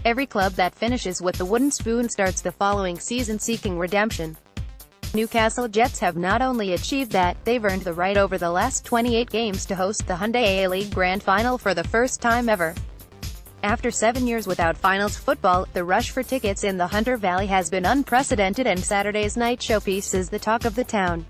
Every club that finishes with the wooden spoon starts the following season seeking redemption. Newcastle Jets have not only achieved that, they've earned the right over the last 28 games to host the Hyundai A-League Grand Final for the first time ever. After 7 years without finals football, the rush for tickets in the Hunter Valley has been unprecedented, and Saturday's night showpiece is the talk of the town.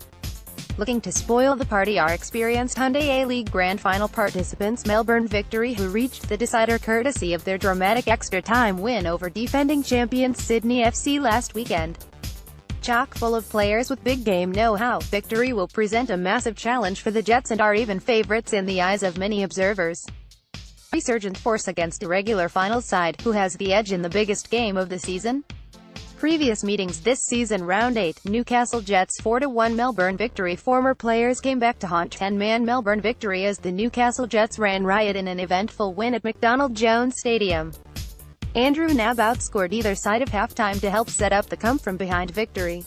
Looking to spoil the party are experienced Hyundai A-League Grand Final participants Melbourne Victory, who reached the decider courtesy of their dramatic extra-time win over defending champions Sydney FC last weekend. Chock full of players with big-game know-how, Victory will present a massive challenge for the Jets and are even favourites in the eyes of many observers. Resurgent force against irregular finals side, who has the edge in the biggest game of the season? Previous meetings this season: Round 8, Newcastle Jets 4-1 Melbourne Victory. Former players came back to haunt 10-man Melbourne Victory as the Newcastle Jets ran riot in an eventful win at McDonald Jones Stadium. Andrew Nab outscored either side of halftime to help set up the come-from-behind victory.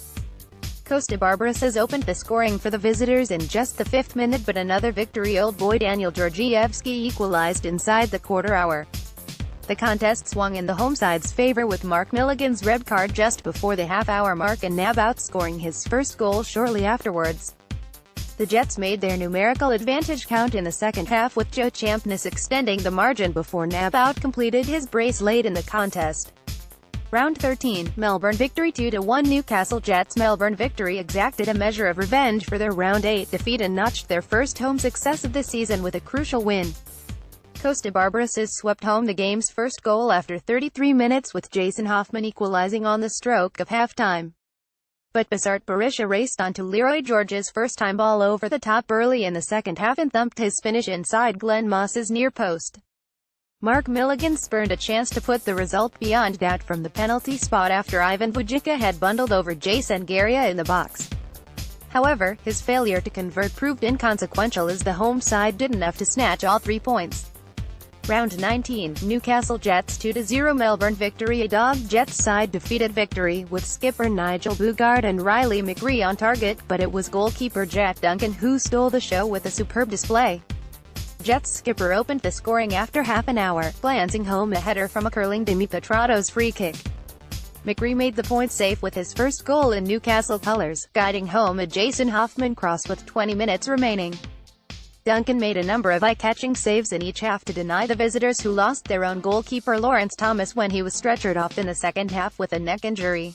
Costa Barbaras has opened the scoring for the visitors in just the 5th minute, but another Victory old boy Daniel Georgievski equalized inside the quarter hour. The contest swung in the home side's favor with Mark Milligan's red card just before the half-hour mark and Nab outscoring his first goal shortly afterwards. The Jets made their numerical advantage count in the second half, with Joe Champness extending the margin before Nab outcompleted his brace late in the contest. Round 13, Melbourne Victory 2-1 Newcastle Jets. Melbourne Victory exacted a measure of revenge for their Round 8 defeat and notched their first home success of the season with a crucial win. Costa Barbaras swept home the game's first goal after 33 minutes, with Jason Hoffman equalizing on the stroke of halftime. But Bart Berisha raced onto Leroy George's first-time ball over the top early in the second half and thumped his finish inside Glenn Moss's near post. Mark Milligan spurned a chance to put the result beyond doubt from the penalty spot after Ivan Vujica had bundled over Jason Garia in the box. However, his failure to convert proved inconsequential as the home side did enough to snatch all 3 points. Round 19, Newcastle Jets 2-0 Melbourne Victory. A dog Jets side defeated Victory, with skipper Nigel Boogaard and Riley McGree on target, but it was goalkeeper Jack Duncan who stole the show with a superb display. Jets skipper opened the scoring after half an hour, glancing home a header from a curling Demi Petrado's free kick. McGree made the point safe with his first goal in Newcastle colours, guiding home a Jason Hoffman cross with 20 minutes remaining. Duncan made a number of eye-catching saves in each half to deny the visitors, who lost their own goalkeeper Lawrence Thomas when he was stretchered off in the second half with a neck injury.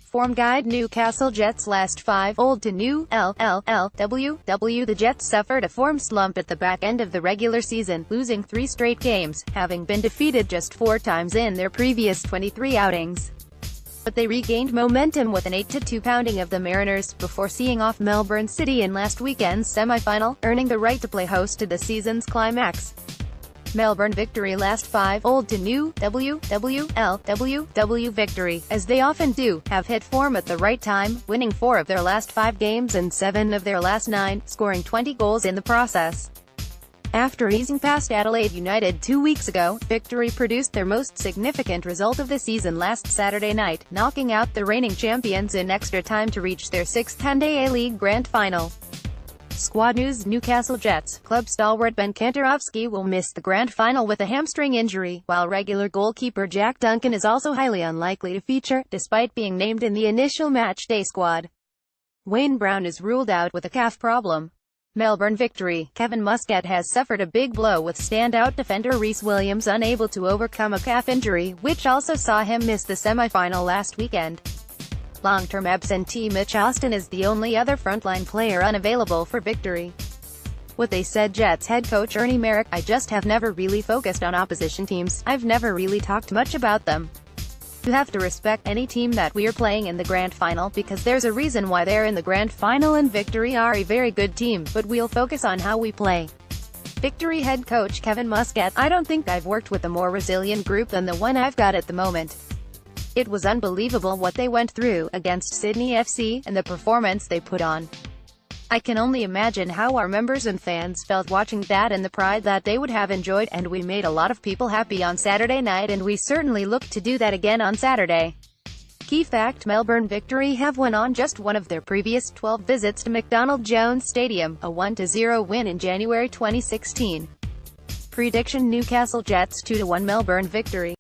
Form guide: Newcastle Jets last 5, old to new, LLLWW. The Jets suffered a form slump at the back end of the regular season, losing 3 straight games, having been defeated just 4 times in their previous 23 outings. But they regained momentum with an 8-2 pounding of the Mariners, before seeing off Melbourne City in last weekend's semi-final, earning the right to play host to the season's climax. Melbourne Victory last 5, old to new, WWLWW. Victory, as they often do, have hit form at the right time, winning 4 of their last 5 games and 7 of their last 9, scoring 20 goals in the process. After easing past Adelaide United 2 weeks ago, Victory produced their most significant result of the season last Saturday night, knocking out the reigning champions in extra time to reach their 6th Hyundai A-League Grand Final. Squad news: Newcastle Jets club stalwart Ben Kantarovski will miss the Grand Final with a hamstring injury, while regular goalkeeper Jack Duncan is also highly unlikely to feature, despite being named in the initial match-day squad. Wayne Brown is ruled out with a calf problem. Melbourne Victory: Kevin Muscat has suffered a big blow, with standout defender Rhys Williams unable to overcome a calf injury, which also saw him miss the semi-final last weekend. Long-term absentee Mitch Austin is the only other frontline player unavailable for Victory. What they said: Jets head coach Ernie Merrick: I just have never really focused on opposition teams, I've never really talked much about them. You have to respect any team that we're playing in the Grand Final, because there's a reason why they're in the Grand Final, and Victory are a very good team, but we'll focus on how we play. Victory head coach Kevin Muscat: I don't think I've worked with a more resilient group than the one I've got at the moment. It was unbelievable what they went through against Sydney FC, and the performance they put on. I can only imagine how our members and fans felt watching that, and the pride that they would have enjoyed, and we made a lot of people happy on Saturday night, and we certainly look to do that again on Saturday. Key fact: Melbourne Victory have won on just one of their previous 12 visits to McDonald Jones Stadium, a 1-0 win in January 2016. Prediction: Newcastle Jets 2-1 Melbourne Victory.